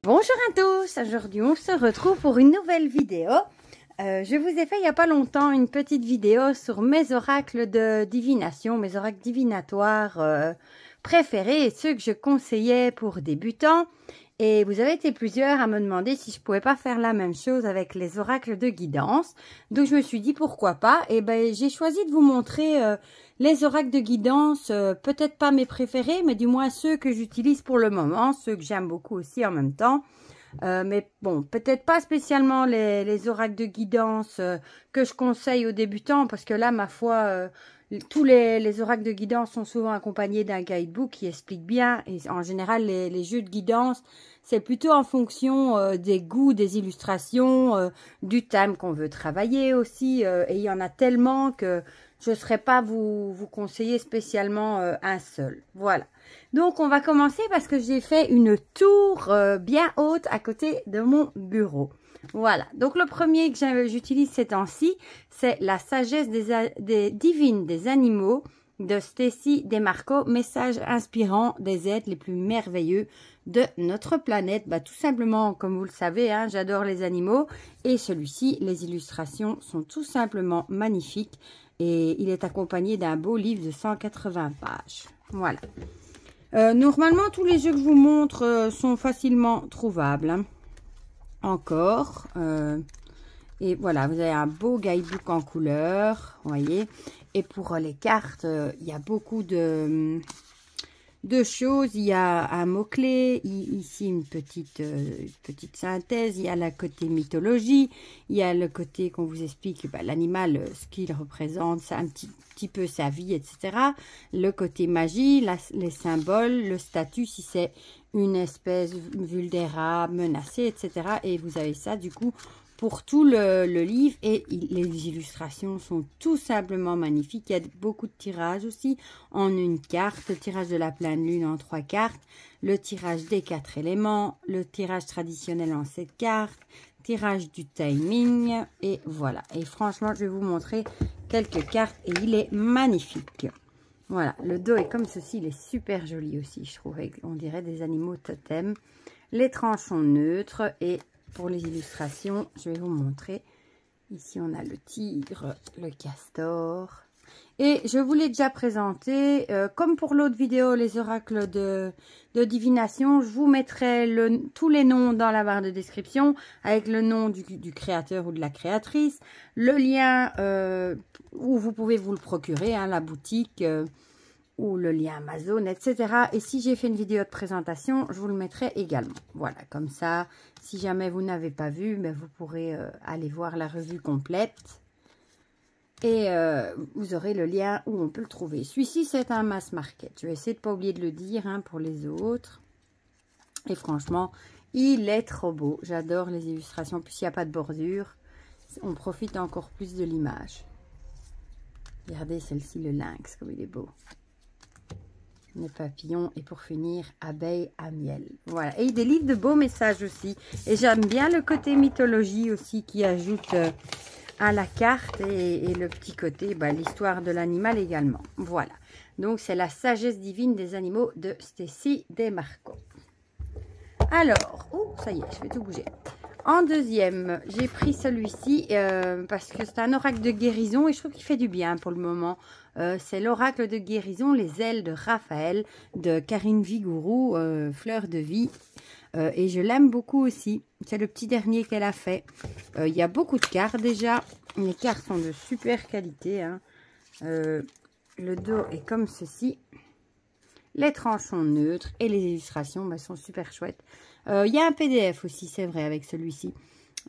Bonjour à tous, aujourd'hui on se retrouve pour une nouvelle vidéo. Je vous ai fait il n'y a pas longtemps une petite vidéo sur mes oracles de divination, mes oracles divinatoires préférés et ceux que je conseillais pour débutants. Et vous avez été plusieurs à me demander si je pouvais pas faire la même chose avec les oracles de guidance. Donc je me suis dit pourquoi pas. Et ben j'ai choisi de vous montrer les oracles de guidance, peut-être pas mes préférés, mais du moins ceux que j'utilise pour le moment, ceux que j'aime beaucoup aussi en même temps. Mais bon, peut-être pas spécialement les oracles de guidance que je conseille aux débutants, parce que là, ma foi, tous les oracles de guidance sont souvent accompagnés d'un guidebook qui explique bien. Et en général, les jeux de guidance, c'est plutôt en fonction des goûts, des illustrations, du thème qu'on veut travailler aussi. Et il y en a tellement que je ne saurais pas vous conseiller spécialement un seul. Voilà. Donc, on va commencer parce que j'ai fait une tour bien haute à côté de mon bureau. Voilà. Donc, le premier que j'utilise ces temps-ci, c'est la sagesse des divines des animaux de Stacy Demarco. Message inspirant des êtres les plus merveilleux de notre planète. Bah, tout simplement, comme vous le savez, hein, j'adore les animaux. Et celui-ci, les illustrations sont tout simplement magnifiques. Et il est accompagné d'un beau livre de 180 pages. Voilà. Normalement, tous les jeux que je vous montre sont facilement trouvables. Hein. Encore. Et voilà, vous avez un beau guidebook en couleur. Vous voyez. Et pour les cartes, il y a beaucoup de choses. Il y a un mot-clé. Ici, une petite synthèse. Il y a le côté mythologie. Il y a le côté qu'on vous explique l'animal, ce qu'il représente, c'est un petit peu sa vie, etc. Le côté magie, les symboles, le statut, si c'est une espèce vulnérable, menacée, etc. Et vous avez ça, du coup, pour tout le livre. Et les illustrations sont tout simplement magnifiques. Il y a beaucoup de tirages aussi en une carte. Le tirage de la pleine lune en 3 cartes. Le tirage des 4 éléments. Le tirage traditionnel en 7 cartes. Tirage du timing. Et voilà. Et franchement, je vais vous montrer quelques cartes. Et il est magnifique. Voilà. Le dos est comme ceci. Il est super joli aussi, je trouve. On dirait des animaux totems. Les tranches sont neutres. Et pour les illustrations, je vais vous montrer. Ici, on a le tigre, le castor. Et je vous l'ai déjà présenté. Comme pour l'autre vidéo, les oracles de divination, je vous mettrai tous les noms dans la barre de description avec le nom du créateur ou de la créatrice. Le lien où vous pouvez vous le procurer, hein, la boutique ou le lien Amazon, etc. Et si j'ai fait une vidéo de présentation, je vous le mettrai également. Voilà, comme ça, si jamais vous n'avez pas vu, ben vous pourrez aller voir la revue complète. Et vous aurez le lien où on peut le trouver. Celui-ci, c'est un mass market. Je vais essayer de ne pas oublier de le dire hein, pour les autres. Et franchement, il est trop beau. J'adore les illustrations. Puis, il n'y a pas de bordure, on profite encore plus de l'image. Regardez celle-ci, le lynx, comme il est beau. Les papillons et pour finir, abeilles à miel. Voilà. Et des livres de beaux messages aussi. Et j'aime bien le côté mythologie aussi qui ajoute à la carte et le petit côté, l'histoire de l'animal également. Voilà. Donc, c'est la sagesse divine des animaux de Stacy Demarco. Alors, ça y est, je vais tout bouger. En deuxième, j'ai pris celui-ci parce que c'est un oracle de guérison et je trouve qu'il fait du bien pour le moment. C'est l'oracle de guérison, les ailes de Raphaël de Karine Vigourou, Fleur de vie. Et je l'aime beaucoup aussi. C'est le petit dernier qu'elle a fait. Il y a beaucoup de cartes déjà. Les cartes sont de super qualité. Hein. Le dos est comme ceci. Les tranches sont neutres et les illustrations sont super chouettes. Il y a un PDF aussi, c'est vrai, avec celui-ci.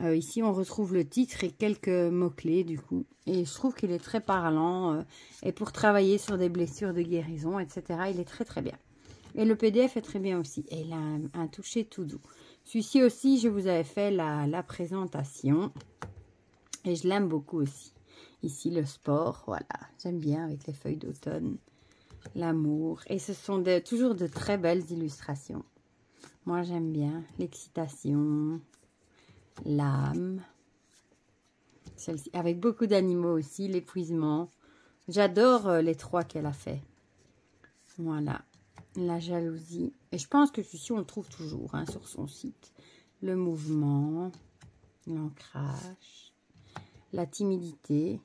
Ici, on retrouve le titre et quelques mots-clés, du coup. Et je trouve qu'il est très parlant. Et pour travailler sur des blessures de guérison, etc., il est très, très bien. Et le PDF est très bien aussi. Et il a un toucher tout doux. Celui-ci aussi, je vous avais fait la présentation. Et je l'aime beaucoup aussi. Ici, le sport, voilà. J'aime bien avec les feuilles d'automne. L'amour. Et ce sont toujours de très belles illustrations. Moi, j'aime bien l'excitation, l'âme. Celle-ci, avec beaucoup d'animaux aussi, l'épuisement. J'adore les 3 qu'elle a fait. Voilà. La jalousie. Et je pense que celui-ci, on le trouve toujours hein, sur son site. Le mouvement, l'ancrage, la timidité,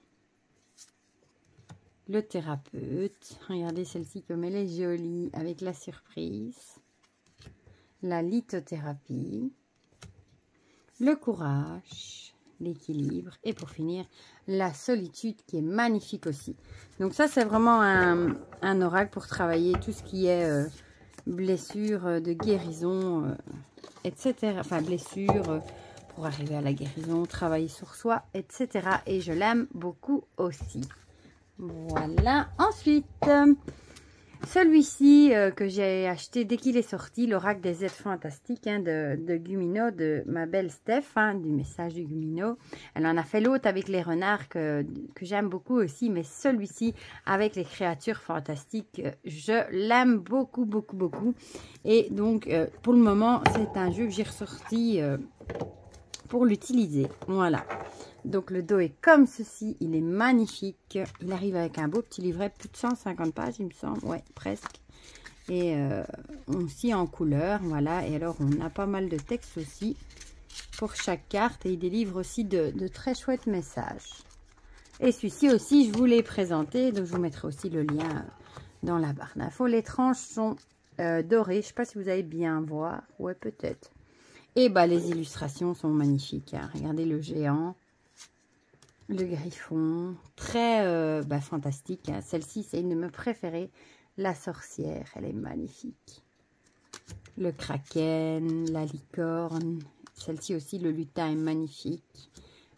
le thérapeute. Regardez celle-ci comme elle est jolie avec la surprise. La lithothérapie, le courage, l'équilibre et pour finir, la solitude qui est magnifique aussi. Donc ça, c'est vraiment un oracle pour travailler tout ce qui est blessure de guérison, etc. Enfin, blessure pour arriver à la guérison, travailler sur soi, etc. Et je l'aime beaucoup aussi. Voilà. Ensuite, celui-ci que j'ai acheté dès qu'il est sorti, l'oracle des êtres fantastiques hein, de Gumino, de ma belle Steph, hein, du message du Gumino. Elle en a fait l'autre avec les renards que j'aime beaucoup aussi, mais celui-ci avec les créatures fantastiques, je l'aime beaucoup, beaucoup, beaucoup. Et donc, pour le moment, c'est un jeu que j'ai ressorti pour l'utiliser. Voilà. Donc le dos est comme ceci, il est magnifique. Il arrive avec un beau petit livret, plus de 150 pages il me semble, ouais presque. Et aussi en couleur, voilà. Et alors on a pas mal de textes aussi pour chaque carte. Et il délivre aussi de très chouettes messages. Et celui-ci aussi je vous l'ai présenté, donc je vous mettrai aussi le lien dans la barre d'infos. Les tranches sont dorées, je ne sais pas si vous allez bien voir, ouais peut-être. Et bah les illustrations sont magnifiques, hein. Regardez le géant. Le griffon, très fantastique. Hein. Celle-ci, c'est une de mes préférées. La sorcière, elle est magnifique. Le kraken, la licorne. Celle-ci aussi, le lutin est magnifique.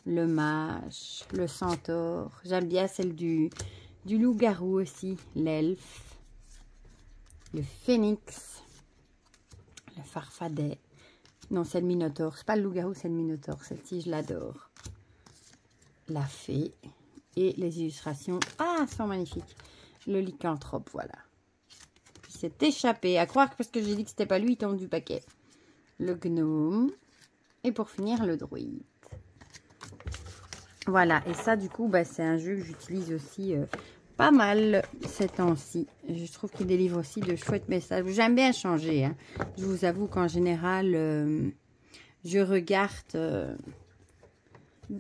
Le mage, le centaure. J'aime bien celle du loup-garou aussi. L'elfe. Le phénix. Le farfadet. Non, c'est le minotaure. C'est pas le loup-garou, c'est le minotaure. Celle-ci, je l'adore. La fée et les illustrations sont magnifiques. Le lycanthrope, voilà. Il s'est échappé, à croire que parce que j'ai dit que c'était pas lui, il tombe du paquet. Le gnome et pour finir le druide. Voilà, et ça du coup c'est un jeu que j'utilise aussi pas mal ces temps-ci. Je trouve qu'il délivre aussi de chouettes messages. J'aime bien changer, hein. Je vous avoue qu'en général je regarde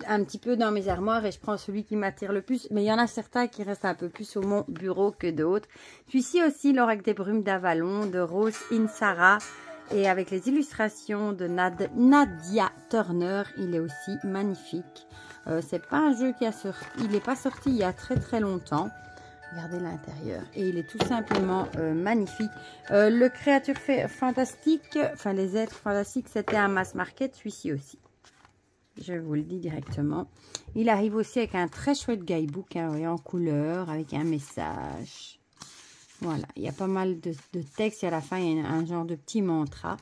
un petit peu dans mes armoires et je prends celui qui m'attire le plus, mais il y en a certains qui restent un peu plus sur mon bureau que d'autres. Celui-ci aussi, l'oracle des brumes d'Avalon de Rose Insara, et avec les illustrations de Nadia Turner, il est aussi magnifique. C'est pas un jeu qui a sorti, il n'est pas sorti il y a très très longtemps. Regardez l'intérieur et il est tout simplement magnifique. Le créature fantastique, enfin les êtres fantastiques, c'était un mass market, celui-ci aussi. Je vous le dis directement. Il arrive aussi avec un très chouette guidebook hein, en couleur, avec un message. Voilà, il y a pas mal de textes et à la fin, il y a un genre de petit mantra.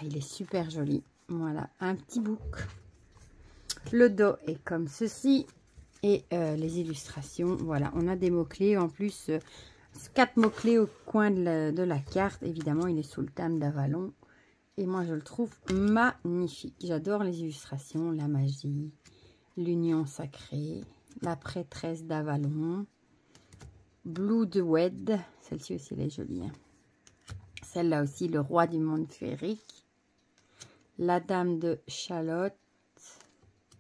Il est super joli. Voilà, un petit book. Le dos est comme ceci. Et les illustrations, voilà, on a des mots-clés. En plus, 4 mots-clés au coin de la carte. Évidemment, il est sous le thème d'Avalon. Et moi, je le trouve magnifique. J'adore les illustrations, la magie, l'union sacrée, la prêtresse d'Avalon, Bloodwed. Celle-ci aussi, elle est jolie. Hein. Celle-là aussi, le roi du monde féerique, la dame de Chalotte,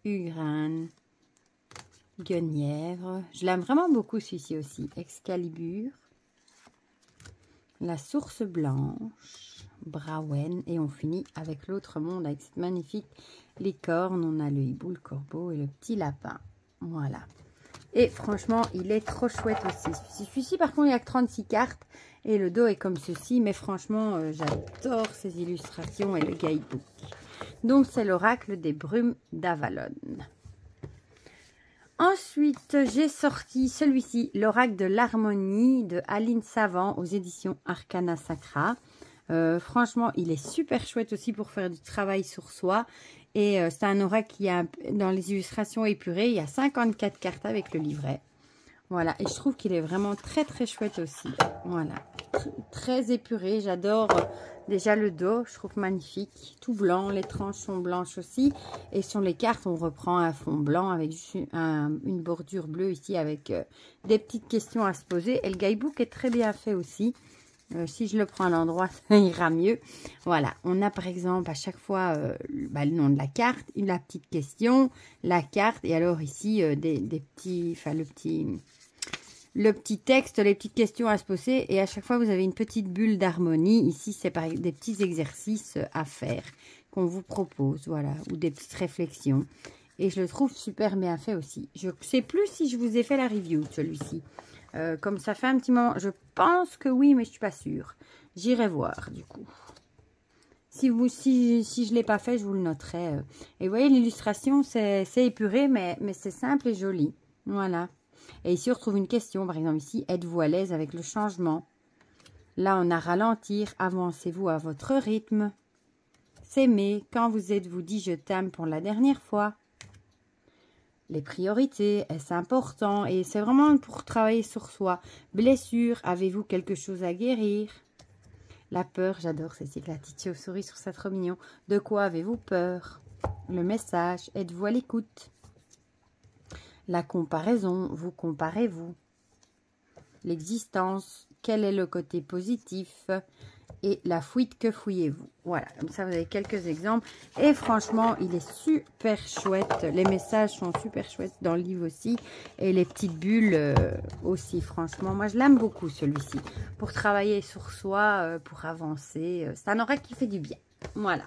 Ugraine, Guenièvre. Je l'aime vraiment beaucoup, celui-ci aussi. Excalibur, la source blanche, Brawen, et on finit avec l'autre monde avec cette magnifique licorne. On a le hibou, le corbeau et le petit lapin. Voilà. Et franchement, il est trop chouette aussi. Celui-ci, par contre, il y a que 36 cartes et le dos est comme ceci. Mais franchement, j'adore ces illustrations et le guidebook. Donc, c'est l'oracle des brumes d'Avalon. Ensuite, j'ai sorti celui-ci, l'oracle de l'harmonie de Aline Savant aux éditions Arcana Sacra. Franchement, il est super chouette aussi pour faire du travail sur soi. Et c'est un oracle qui a, dans les illustrations épurées, il y a 54 cartes avec le livret. Voilà, et je trouve qu'il est vraiment très très chouette aussi. Voilà, très épuré, j'adore déjà le dos, je trouve magnifique. Tout blanc, les tranches sont blanches aussi. Et sur les cartes, on reprend un fond blanc avec une bordure bleue ici avec des petites questions à se poser. Et le guidebook est très bien fait aussi. Si je le prends à l'endroit, ça ira mieux. Voilà, on a par exemple à chaque fois le nom de la carte, la petite question, la carte, et alors ici des petits, enfin le petit texte, les petites questions à se poser, et à chaque fois vous avez une petite bulle d'harmonie. Ici c'est par des petits exercices à faire qu'on vous propose, voilà, ou des petites réflexions. Et je le trouve super bien fait aussi. Je ne sais plus si je vous ai fait la review de celui-ci. Comme ça fait un petit moment, je pense que oui, mais je suis pas sûre. J'irai voir du coup. Si je ne l'ai pas fait, je vous le noterai. Et vous voyez, l'illustration, c'est épuré, mais c'est simple et joli. Voilà. Et ici, on retrouve une question. Par exemple, ici, êtes-vous à l'aise avec le changement? Là, on a ralentir. Avancez-vous à votre rythme. S'aimer. Quand vous êtes-vous dit je t'aime pour la dernière fois? Les priorités, est-ce important? Et c'est vraiment pour travailler sur soi. Blessure, avez-vous quelque chose à guérir? La peur, j'adore celle-ci avec la petite chauve-souris, sur ça trop mignon. De quoi avez-vous peur? Le message, êtes-vous à l'écoute? La comparaison, vous comparez-vous? L'existence, quel est le côté positif? Et la fuite, que fouillez-vous? Voilà, comme ça vous avez quelques exemples. Et franchement, il est super chouette. Les messages sont super chouettes dans le livre aussi. Et les petites bulles aussi, franchement. Moi, je l'aime beaucoup celui-ci. Pour travailler sur soi, pour avancer. C'est un oracle qui fait du bien. Voilà.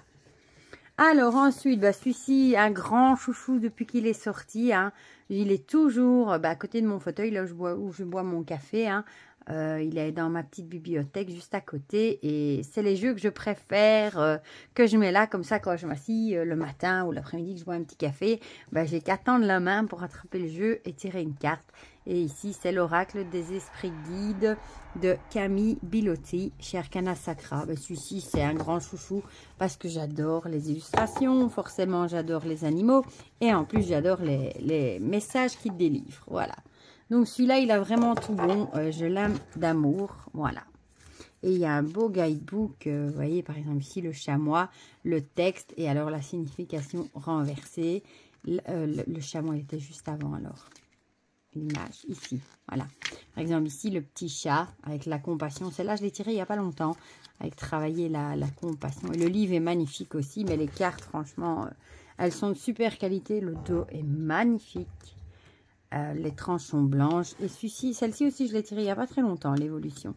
Alors ensuite, celui-ci, un grand chouchou depuis qu'il est sorti. Hein. Il est toujours à côté de mon fauteuil, là où je bois mon café. Hein. Il est dans ma petite bibliothèque juste à côté. Et c'est les jeux que je préfère, que je mets là, comme ça, quand je m'assis le matin ou l'après-midi, que je bois un petit café. J'ai qu'à tendre la main pour attraper le jeu et tirer une carte. Et ici, c'est l'oracle des esprits guides de Camille Bilotti chez Arcana Sacra. Celui-ci, c'est un grand chouchou parce que j'adore les illustrations. Forcément, j'adore les animaux. Et en plus, j'adore les messages qu'il délivre. Voilà. Donc, celui-là, il a vraiment tout bon. Je l'aime d'amour. Voilà. Et il y a un beau guidebook. Vous voyez, par exemple, ici, le chamois, le texte et alors la signification renversée. Le chamois était juste avant, alors. L'image ici, voilà. Par exemple ici le petit chat avec la compassion, celle-là je l'ai tirée il n'y a pas longtemps, avec travailler la compassion. Et le livre est magnifique aussi, mais les cartes franchement elles sont de super qualité. Le dos est magnifique, les tranches sont blanches. Et celle-ci aussi je l'ai tirée il n'y a pas très longtemps, l'évolution.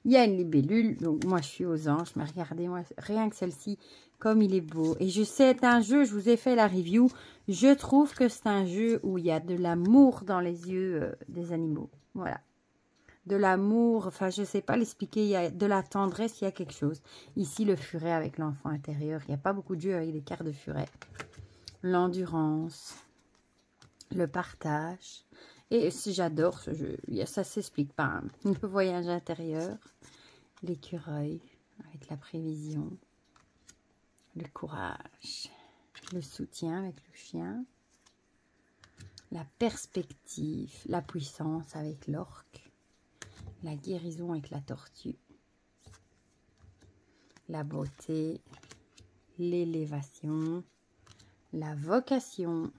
Il y a une libellule, donc moi je suis aux anges, mais regardez moi rien que celle-ci, comme il est beau. Et je sais, c'est un jeu, je vous ai fait la review. Je trouve que c'est un jeu où il y a de l'amour dans les yeux des animaux. Voilà. De l'amour, enfin je ne sais pas l'expliquer, il y a de la tendresse, il y a quelque chose. Ici le furet avec l'enfant intérieur, il n'y a pas beaucoup de jeux avec des cartes de furet. L'endurance, le partage. Et si j'adore ce jeu, ça ne s'explique pas. Hein. Le voyage intérieur, l'écureuil avec la prévision, le courage, le soutien avec le chien, la perspective, la puissance avec l'orque, la guérison avec la tortue, la beauté, l'élévation, la vocation,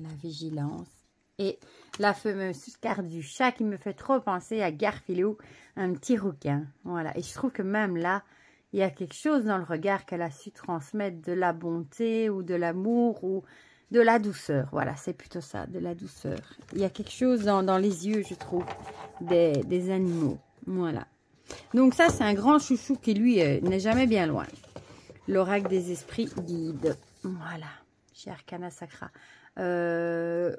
la vigilance et la fameuse carte du chat qui me fait trop penser à Garfilou, un petit rouquin. Voilà, et je trouve que même là, il y a quelque chose dans le regard qu'elle a su transmettre, de la bonté ou de l'amour ou de la douceur. Voilà, c'est plutôt ça, de la douceur. Il y a quelque chose dans les yeux, je trouve, des animaux. Voilà. Donc ça, c'est un grand chouchou qui, lui, n'est jamais bien loin. L'oracle des esprits guide. Voilà, chez Arcana Sacra.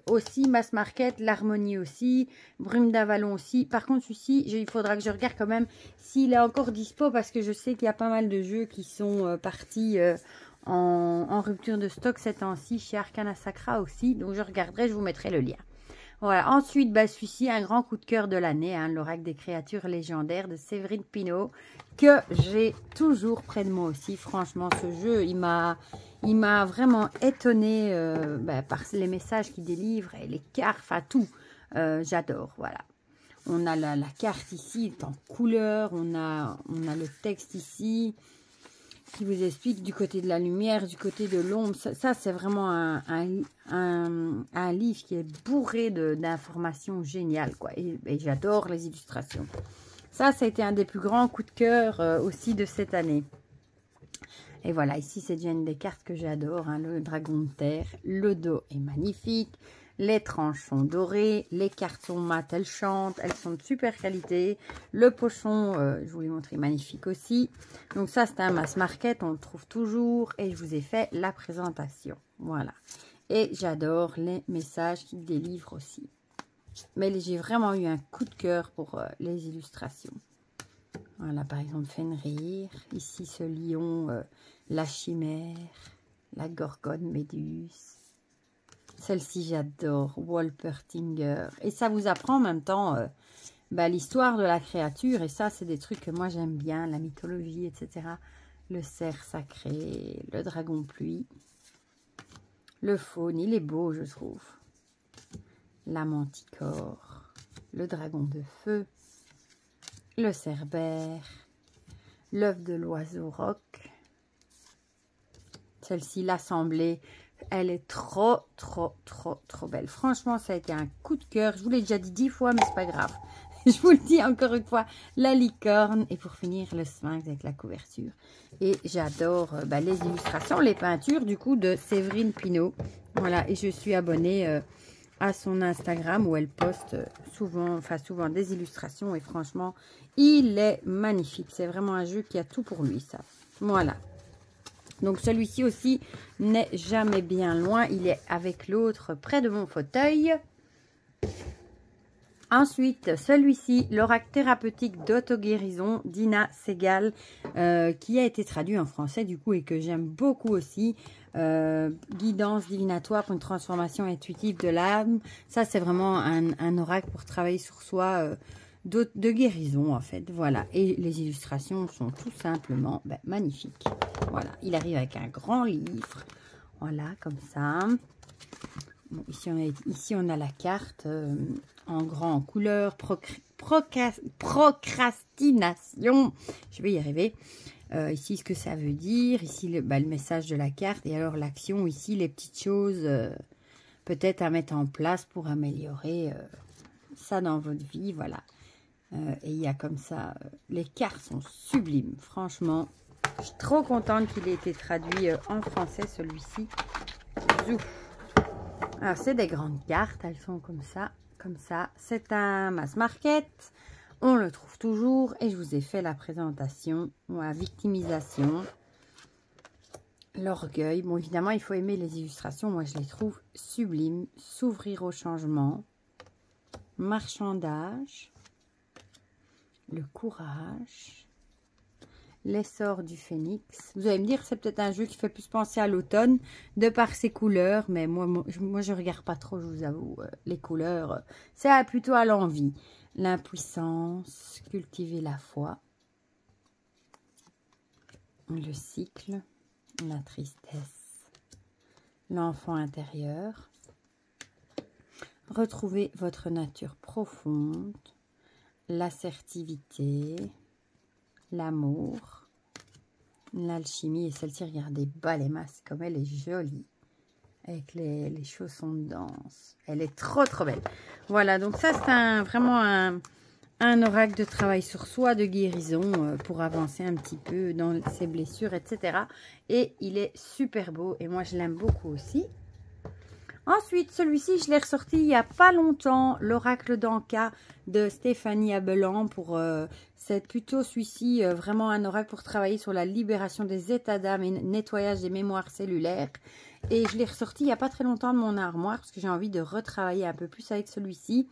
Aussi, Mass Market, l'harmonie aussi, Brume d'Avalon aussi. Par contre, celui-ci, il faudra que je regarde quand même s'il est encore dispo parce que je sais qu'il y a pas mal de jeux qui sont partis en rupture de stock ces temps-ci chez Arcana Sacra aussi. Donc, je regarderai, je vous mettrai le lien. Voilà, ensuite, celui-ci, un grand coup de cœur de l'année, hein, l'oracle des créatures légendaires de Séverine Pinault, que j'ai toujours près de moi aussi. Franchement, ce jeu, il m'a vraiment étonnée par les messages qu'il délivre et les cartes, enfin tout. J'adore, voilà. On a la carte ici, en couleur, on a le texte ici qui vous explique du côté de la lumière, du côté de l'ombre. Ça c'est vraiment un livre qui est bourré d'informations géniales, quoi. Et j'adore les illustrations. Ça a été un des plus grands coups de cœur aussi de cette année. Et voilà, ici c'est déjà une des cartes que j'adore, hein, le dragon de terre. Le dos est magnifique, les tranches sont dorées, les cartes sont mates, elles chantent, elles sont de super qualité. Le pochon, je vous l'ai montré, magnifique aussi. Donc ça c'est un mass market, on le trouve toujours et je vous ai fait la présentation. Voilà. Et j'adore les messages qu'ils délivrent aussi. Mais j'ai vraiment eu un coup de cœur pour les illustrations. Voilà, par exemple, Fenrir. Ici, ce lion, la chimère, la gorgone méduse. Celle-ci, j'adore. Wolpertinger. Et ça vous apprend en même temps l'histoire de la créature. Et ça, c'est des trucs que moi, j'aime bien. La mythologie, etc. Le cerf sacré, le dragon pluie. Le faune, il est beau, je trouve. La manticore, le dragon de feu, le cerbère, l'œuf de l'oiseau roc. Celle-ci, l'assemblée, elle est trop belle. Franchement, ça a été un coup de cœur. Je vous l'ai déjà dit 10 fois, mais c'est pas grave. Je vous le dis encore une fois, la licorne. Et pour finir, le sphinx avec la couverture. Et j'adore les illustrations, les peintures, du coup, de Séverine Pinault. Voilà, et je suis abonnée à son Instagram où elle poste souvent des illustrations. Et franchement, il est magnifique. C'est vraiment un jeu qui a tout pour lui, ça. Voilà. Donc, celui-ci aussi n'est jamais bien loin. Il est avec l'autre près de mon fauteuil. Ensuite, celui-ci, l'oracle thérapeutique d'auto-guérison d'Ina Segal, qui a été traduit en français du coup et que j'aime beaucoup aussi. Guidance divinatoire pour une transformation intuitive de l'âme. Ça, c'est vraiment un oracle pour travailler sur soi de guérison en fait. Voilà. Et les illustrations sont tout simplement magnifiques. Voilà. Il arrive avec un grand livre. Voilà, comme ça. Bon, ici, on a la carte en grand, en couleur, procrastination. Je vais y arriver. Ici, ce que ça veut dire. Ici, le message de la carte. Et alors, l'action. Ici, les petites choses peut-être à mettre en place pour améliorer ça dans votre vie. Voilà. Et il y a comme ça... les cartes sont sublimes. Franchement, je suis trop contente qu'il ait été traduit en français, celui-ci. Zouf. Alors, c'est des grandes cartes, elles sont comme ça, comme ça. C'est un mass market, on le trouve toujours et je vous ai fait la présentation. Voilà, victimisation, l'orgueil. Bon, évidemment, il faut aimer les illustrations, moi je les trouve sublimes. S'ouvrir au changement, marchandage, le courage, l'essor du phénix. Vous allez me dire, c'est peut-être un jeu qui fait plus penser à l'automne de par ses couleurs, mais moi je regarde pas trop, je vous avoue, les couleurs. C'est plutôt à l'envie. L'impuissance, cultiver la foi, le cycle, la tristesse, l'enfant intérieur, retrouver votre nature profonde, l'assertivité, l'amour, l'alchimie. Et celle-ci, regardez, bas les masques, comme elle est jolie. Avec les chaussons de danse. Elle est trop belle. Voilà, donc ça, c'est vraiment un oracle de travail sur soi, de guérison, pour avancer un petit peu dans ses blessures, etc. Et il est super beau. Et moi, je l'aime beaucoup aussi. Ensuite, celui-ci, je l'ai ressorti il n'y a pas longtemps, l'oracle d'Anka de Stéphanie Abelan. C'est plutôt celui-ci, vraiment un oracle pour travailler sur la libération des états d'âme et nettoyage des mémoires cellulaires. Et je l'ai ressorti il n'y a pas très longtemps de mon armoire parce que j'ai envie de retravailler un peu plus avec celui-ci.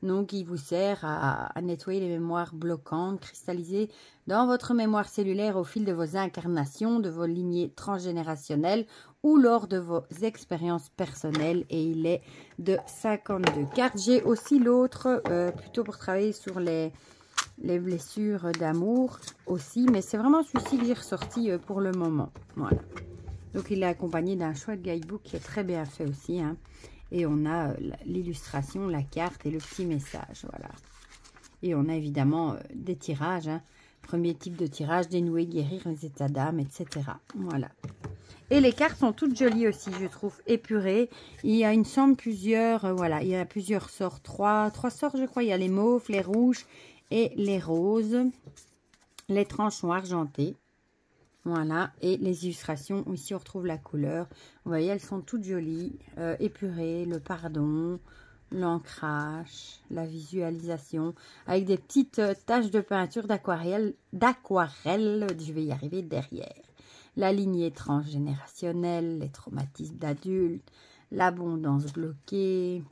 Donc, il vous sert à nettoyer les mémoires bloquantes, cristallisées dans votre mémoire cellulaire au fil de vos incarnations, de vos lignées transgénérationnelles ou lors de vos expériences personnelles. Et il est de 52 cartes. J'ai aussi l'autre, plutôt pour travailler sur les blessures d'amour aussi. Mais c'est vraiment celui-ci que j'ai ressorti pour le moment. Voilà. Donc, il est accompagné d'un chouette guidebook qui est très bien fait aussi, hein. Et on a l'illustration, la carte et le petit message, voilà. Et on a évidemment des tirages, hein. Premier type de tirage, dénouer, guérir les états d'âme, etc. Voilà. Et les cartes sont toutes jolies aussi, je trouve, épurées. Il y a, il me semble, plusieurs, voilà, il y a plusieurs sorts, trois sorts, je crois. Il y a les mauves, les rouges et les roses, les tranchons argentés. Voilà, et les illustrations, ici on retrouve la couleur. Vous voyez, elles sont toutes jolies, épurées, le pardon, l'ancrage, la visualisation, avec des petites taches de peinture d'aquarelle, je vais y arriver, derrière. La lignée transgénérationnelle, les traumatismes d'adultes, l'abondance bloquée,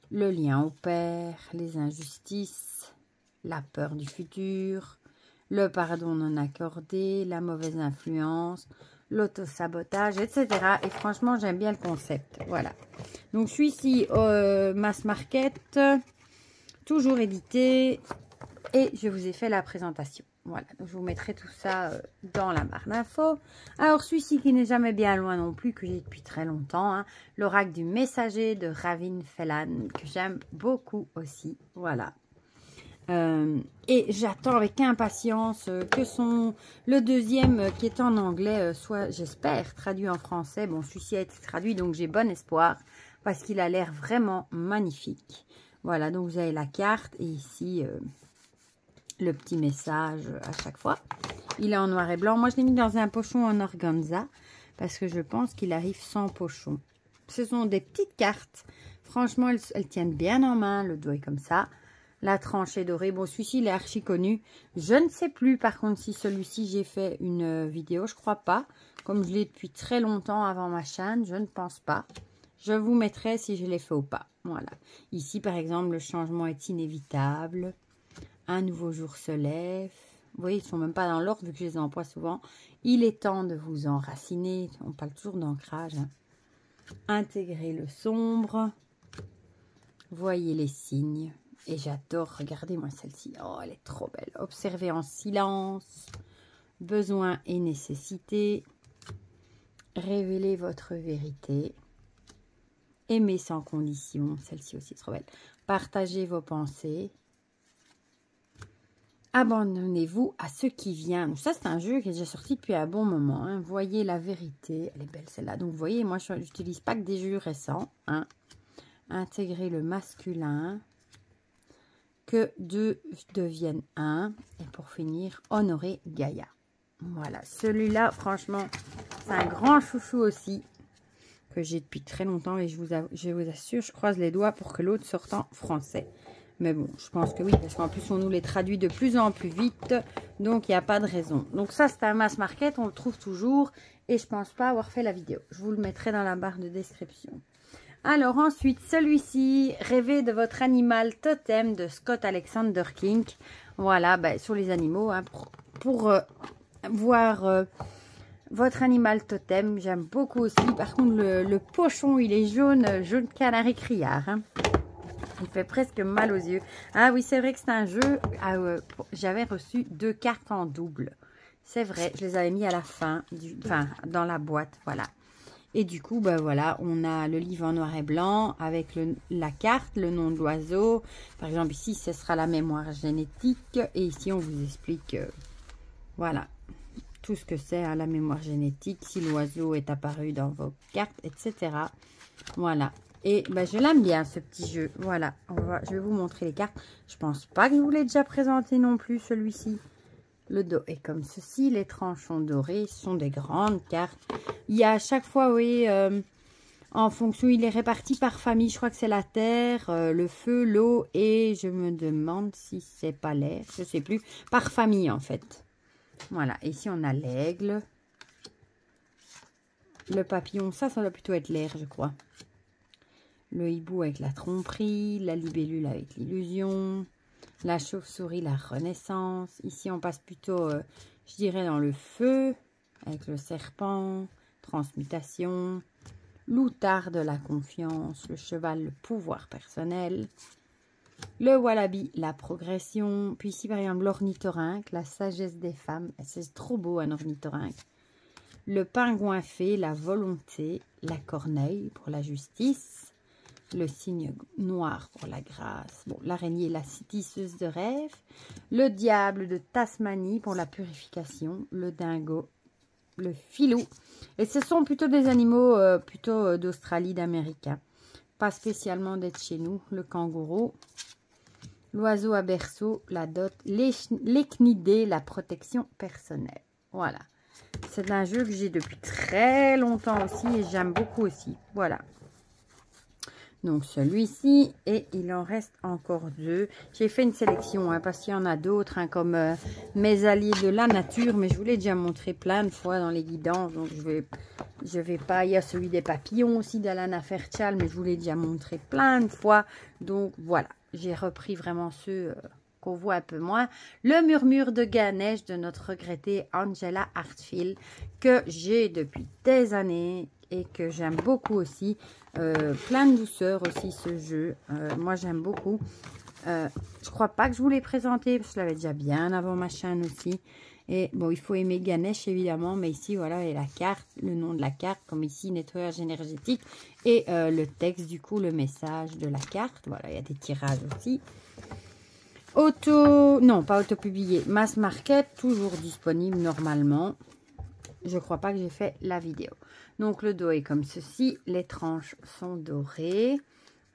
le lien au père, les injustices, la peur du futur, le pardon non accordé, la mauvaise influence, l'autosabotage, etc. Et franchement, j'aime bien le concept. Voilà. Donc, je suis ici au Mass Market, toujours édité. Et je vous ai fait la présentation. Voilà. Donc, je vous mettrai tout ça dans la barre d'infos. Alors, celui-ci qui n'est jamais bien loin non plus, que j'ai depuis très longtemps. Hein, l'oracle du messager de Ravin Fellan, que j'aime beaucoup aussi. Voilà. Et j'attends avec impatience que le deuxième qui est en anglais soit, j'espère, traduit en français. Bon, celui-ci a été traduit, donc j'ai bon espoir parce qu'il a l'air vraiment magnifique. Voilà, donc vous avez la carte et ici le petit message à chaque fois. Il est en noir et blanc. Moi, je l'ai mis dans un pochon en organza parce que je pense qu'il arrive sans pochon. Ce sont des petites cartes. Franchement, elles tiennent bien en main. Le dos est comme ça. La tranchée dorée. Bon, celui-ci, il est archi connu. Je ne sais plus, par contre, si celui-ci, j'ai fait une vidéo. Je crois pas. Comme je l'ai depuis très longtemps avant ma chaîne, je ne pense pas. Je vous mettrai si je l'ai fait ou pas. Voilà. Ici, par exemple, le changement est inévitable. Un nouveau jour se lève. Vous voyez, ils ne sont même pas dans l'ordre, vu que je les emploie souvent. Il est temps de vous enraciner. On parle toujours d'ancrage. Hein. Intégrer le sombre. Voyez les signes. Et j'adore, regardez-moi celle-ci. Oh, elle est trop belle. Observez en silence. Besoin et nécessité. Révélez votre vérité. Aimez sans condition. Celle-ci aussi est trop belle. Partagez vos pensées. Abandonnez-vous à ce qui vient. Donc ça, c'est un jeu qui est déjà sorti depuis un bon moment. Hein. Voyez la vérité. Elle est belle celle-là. Donc, vous voyez, moi, je n'utilise pas que des jeux récents. Hein. Intégrer le masculin. Que deux deviennent un. Et pour finir, honorer Gaïa. Voilà, celui-là, franchement, c'est un grand chouchou aussi. Que j'ai depuis très longtemps. Et je vous assure, je croise les doigts pour que l'autre sorte en français. Mais bon, je pense que oui, parce qu'en plus, on nous les traduit de plus en plus vite. Donc, il n'y a pas de raison. Donc, ça, c'est un Mass Market. On le trouve toujours. Et je ne pense pas avoir fait la vidéo. Je vous le mettrai dans la barre de description. Alors ensuite, celui-ci, rêvez de votre animal totem de Scott Alexander King. Voilà, ben, sur les animaux, hein, pour voir votre animal totem. J'aime beaucoup aussi. Par contre, le pochon, il est jaune canari criard. Hein. Il fait presque mal aux yeux. Ah oui, c'est vrai que c'est un jeu. J'avais reçu 2 cartes en double. C'est vrai, je les avais mis à la fin, dans la boîte, voilà. Et du coup, ben voilà, on a le livre en noir et blanc avec la carte, le nom de l'oiseau. Par exemple, ici, ce sera la mémoire génétique. Et ici, on vous explique, voilà, tout ce que c'est hein, la mémoire génétique, si l'oiseau est apparu dans vos cartes, etc. Voilà. Et ben, je l'aime bien, ce petit jeu. Voilà, je vais vous montrer les cartes. Je pense pas que je vous l'ai déjà présenté non plus, celui-ci. Le dos est comme ceci. Les tranchons dorés sont des grandes cartes. Il y a à chaque fois, oui, en fonction, il est réparti par famille. Je crois que c'est la terre, le feu, l'eau et je me demande si c'est pas l'air. Je sais plus. Par famille, en fait. Voilà. Ici, on a l'aigle. Le papillon, ça doit plutôt être l'air, je crois. Le hibou avec la tromperie. La libellule avec l'illusion. La chauve-souris, la renaissance. Ici, on passe plutôt, je dirais, dans le feu, avec le serpent, transmutation, l'outard de la confiance, le cheval, le pouvoir personnel, le wallaby, la progression. Puis ici, par exemple, l'ornithorynque, la sagesse des femmes. C'est trop beau, un ornithorynque. Le pingouin fée, la volonté, la corneille pour la justice. Le signe noir pour la grâce. Bon, l'araignée, la tisseuse de rêve. Le diable de Tasmanie pour la purification. Le dingo, le filou. Et ce sont plutôt des animaux d'Australie, d'Amérique. Pas spécialement d'être chez nous. Le kangourou. L'oiseau à berceau, la dot, l'échnidé, la protection personnelle. Voilà. C'est un jeu que j'ai depuis très longtemps aussi et j'aime beaucoup aussi. Voilà. Donc celui-ci, et il en reste encore 2. J'ai fait une sélection parce qu'il y en a d'autres comme mes alliés de la nature, mais je vous l'ai déjà montré plein de fois dans les guidances, donc je vais pas. Il y a celui des papillons aussi d'Alana Fairchild, mais je vous l'ai déjà montré plein de fois, donc voilà, j'ai repris vraiment ceux qu'on voit un peu moins. Le murmure de Ganesh de notre regrettée Angela Hartfield, que j'ai depuis des années et que j'aime beaucoup aussi. Plein de douceur aussi ce jeu. Moi j'aime beaucoup. Je crois pas que je vous l'ai présenté parce que je l'avais déjà bien avant ma chaîne aussi. Et bon, il faut aimer Ganesh évidemment, mais ici voilà, et la carte, le nom de la carte, comme ici nettoyage énergétique, et le texte, du coup le message de la carte. Voilà, il y a des tirages aussi. Non, pas auto-publié, mass market, toujours disponible normalement. Je crois pas que j'ai fait la vidéo. Donc le dos est comme ceci, les tranches sont dorées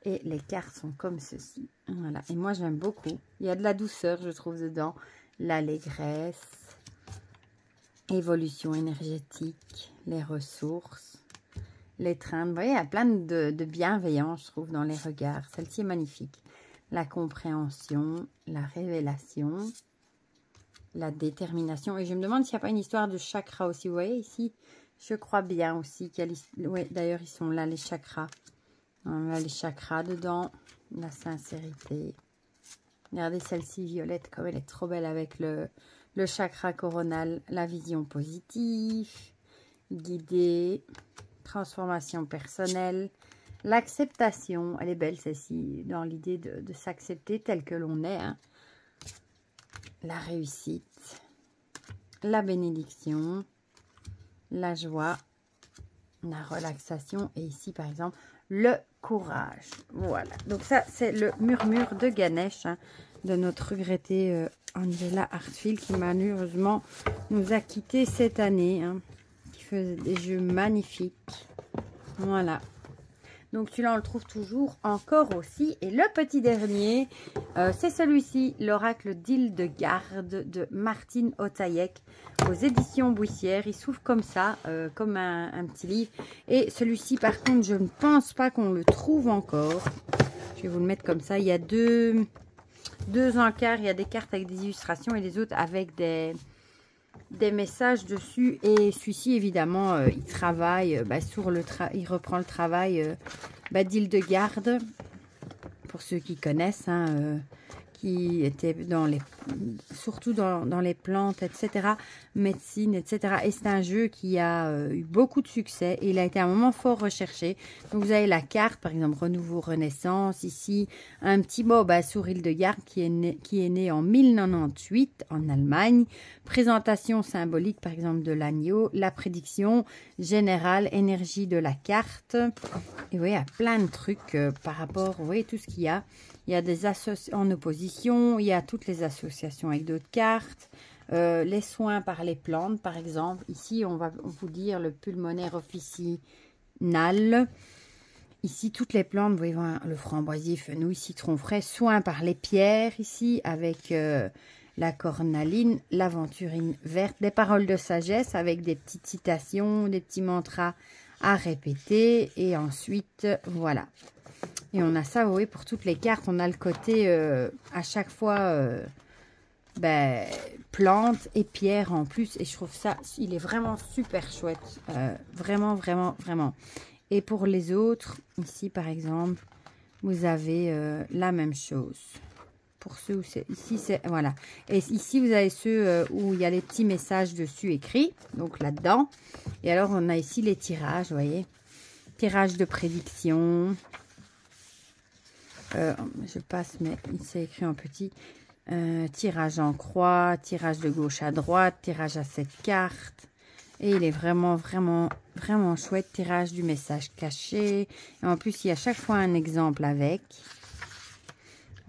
et les cartes sont comme ceci. Voilà, et moi j'aime beaucoup. Il y a de la douceur, je trouve, dedans. L'allégresse, évolution énergétique, les ressources, l'étreinte. Vous voyez, il y a plein de bienveillance, je trouve, dans les regards. Celle-ci est magnifique. La compréhension, la révélation, la détermination. Et je me demande s'il n'y a pas une histoire de chakra aussi. Vous voyez ici, je crois bien aussi qu'il y a... Oui, d'ailleurs, ils sont là, les chakras. On a les chakras dedans. La sincérité. Regardez celle-ci, violette, comme elle est trop belle avec le chakra coronal. La vision positive. Guidée. Transformation personnelle. L'acceptation. Elle est belle, celle-ci, dans l'idée de s'accepter tel que l'on est. Hein. La réussite. La bénédiction. La joie. La relaxation. Et ici, par exemple, le courage. Voilà. Donc ça, c'est le murmure de Ganesh, hein, de notre regrettée Angela Hartfield, qui malheureusement nous a quittés cette année. Hein, qui faisait des jeux magnifiques. Voilà. Donc celui-là, on le trouve toujours encore aussi. Et le petit dernier, c'est celui-ci, l'oracle d'Hildegarde de Martine Otaïek aux éditions Buissière. Il s'ouvre comme ça, comme un petit livre. Et celui-ci, par contre, je ne pense pas qu'on le trouve encore. Je vais vous le mettre comme ça. Il y a deux encarts. Il y a des cartes avec des illustrations et les autres avec des messages dessus. Et celui-ci, évidemment, il travaille il reprend le travail d'Hildegarde, pour ceux qui connaissent, hein, qui était surtout dans les plantes, etc., médecine, etc. Et c'est un jeu qui a eu beaucoup de succès et il a été un moment fort recherché. Donc vous avez la carte, par exemple, Renouveau, Renaissance, ici, un petit mot sur Hildegarde qui est né en 1098 en Allemagne. Présentation symbolique, par exemple, de l'agneau, la prédiction générale, énergie de la carte. Et vous voyez, il y a plein de trucs par rapport, vous voyez tout ce qu'il y a. Il y a des associations en opposition, il y a toutes les associations avec d'autres cartes, les soins par les plantes, par exemple. Ici, on va vous dire le pulmonaire officinal. Ici, toutes les plantes, vous voyez, le framboisier, fenouil, citron frais, soins par les pierres, ici, avec la cornaline, l'aventurine verte, des paroles de sagesse avec des petites citations, des petits mantras à répéter. Et ensuite, voilà. Et on a ça, vous voyez, pour toutes les cartes. On a le côté, à chaque fois, plantes et pierres en plus. Et je trouve ça, il est vraiment super chouette. Vraiment, vraiment, vraiment. Et pour les autres, ici, par exemple, vous avez la même chose. Pour ceux où c'est... Ici, c'est... Voilà. Et ici, vous avez ceux où il y a les petits messages dessus écrits. Donc, là-dedans. Et alors, on a ici les tirages, vous voyez. Tirage de prédiction. Je passe, mais c'est écrit en petit. Tirage en croix, tirage de gauche à droite, tirage à 7 cartes. Et il est vraiment, vraiment, vraiment chouette. Tirage du message caché. Et en plus, il y a à chaque fois un exemple avec.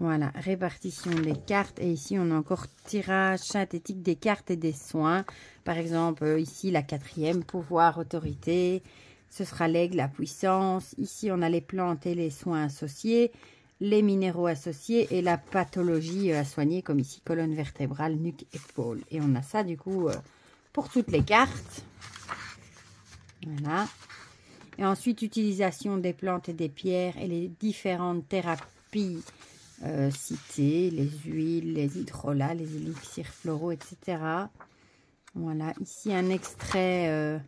Voilà, répartition des cartes. Et ici, on a encore tirage synthétique des cartes et des soins. Par exemple, ici, la 4e, pouvoir, autorité. Ce sera l'aigle, la puissance. Ici, on a les plantes et les soins associés. les minéraux associés et la pathologie à soigner, comme ici, colonne vertébrale, nuque, épaule. Et on a ça, du coup, pour toutes les cartes. Voilà. Et ensuite, utilisation des plantes et des pierres et les différentes thérapies citées, les huiles, les hydrolats, les élixirs floraux, etc. Voilà, ici un extrait,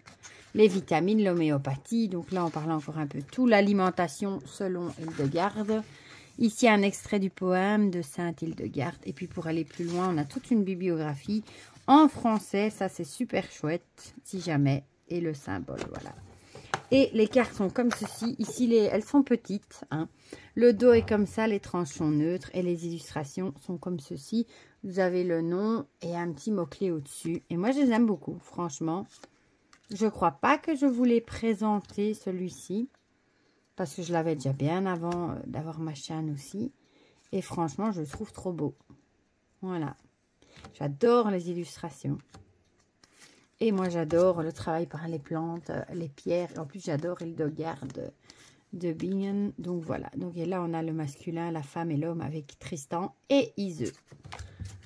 les vitamines, l'homéopathie. Donc là, on parle encore un peu de tout. L'alimentation selon Hildegarde. Ici, un extrait du poème de Sainte Hildegarde. Et puis, pour aller plus loin, on a toute une bibliographie en français. Ça, c'est super chouette, si jamais. Et le symbole, voilà. Et les cartes sont comme ceci. Ici, elles sont petites. Hein. Le dos est comme ça, les tranches sont neutres. Et les illustrations sont comme ceci. Vous avez le nom et un petit mot-clé au-dessus. Et moi, je les aime beaucoup, franchement. Je ne crois pas que je voulais présenter celui-ci. Parce que je l'avais déjà bien avant d'avoir ma chaîne aussi. Et franchement, je le trouve trop beau. Voilà. J'adore les illustrations. Et moi, j'adore le travail par les plantes, les pierres. En plus, j'adore Hildegarde de Bingen. Donc, voilà. Donc, et là, on a le masculin, la femme et l'homme avec Tristan et Iseux.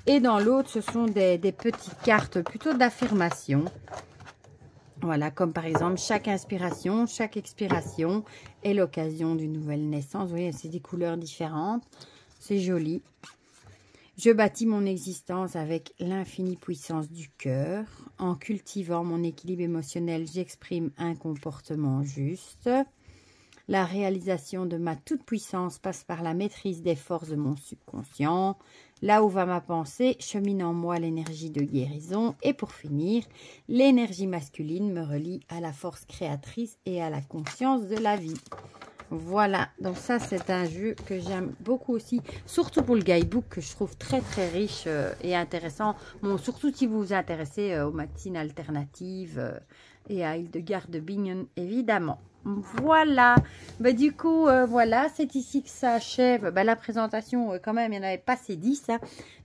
Et dans l'autre, ce sont des petites cartes plutôt d'affirmation. Voilà, comme par exemple, chaque inspiration, chaque expiration est l'occasion d'une nouvelle naissance. Vous voyez, c'est des couleurs différentes. C'est joli. Je bâtis mon existence avec l'infinie puissance du cœur. En cultivant mon équilibre émotionnel, j'exprime un comportement juste. La réalisation de ma toute-puissance passe par la maîtrise des forces de mon subconscient. Là où va ma pensée, chemine en moi l'énergie de guérison. Et pour finir, l'énergie masculine me relie à la force créatrice et à la conscience de la vie. Voilà, donc ça c'est un jeu que j'aime beaucoup aussi, surtout pour le guidebook que je trouve très très riche et intéressant. Bon, surtout si vous vous intéressez aux médecines alternatives et à Hildegarde de Bingen évidemment. Voilà, bah, du coup, voilà, c'est ici que ça achève la présentation. Quand même, il n'y en avait pas assez 10 hein,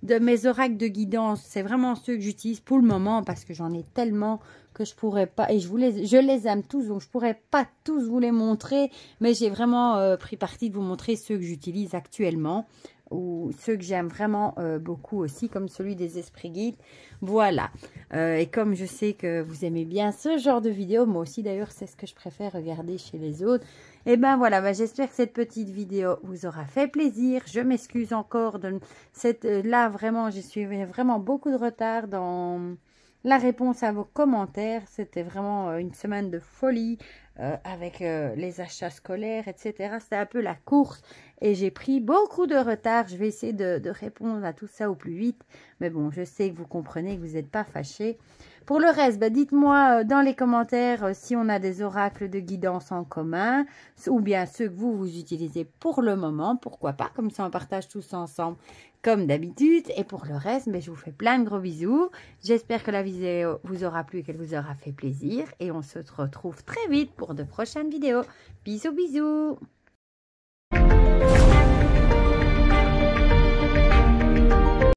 de mes oracles de guidance. C'est vraiment ceux que j'utilise pour le moment parce que j'en ai tellement que je pourrais pas, et je les aime tous, donc je pourrais pas tous vous les montrer, mais j'ai vraiment pris parti de vous montrer ceux que j'utilise actuellement ou ceux que j'aime vraiment beaucoup aussi, comme celui des esprits guides. Voilà, et comme je sais que vous aimez bien ce genre de vidéo, moi aussi d'ailleurs c'est ce que je préfère regarder chez les autres, et ben voilà, j'espère que cette petite vidéo vous aura fait plaisir. Je m'excuse encore de cette là, vraiment j'ai suivi vraiment beaucoup de retard dans la réponse à vos commentaires. C'était vraiment une semaine de folie avec les achats scolaires, etc. C'était un peu la course et j'ai pris beaucoup de retard. Je vais essayer de répondre à tout ça au plus vite. Mais bon, je sais que vous comprenez, que vous n'êtes pas fâchés. Pour le reste, dites-moi dans les commentaires si on a des oracles de guidance en commun ou bien ceux que vous utilisez pour le moment. Pourquoi pas, comme ça on partage tous ensemble comme d'habitude. Et pour le reste, je vous fais plein de gros bisous. J'espère que la vidéo vous aura plu et qu'elle vous aura fait plaisir. Et on se retrouve très vite pour de prochaines vidéos. Bisous, bisous.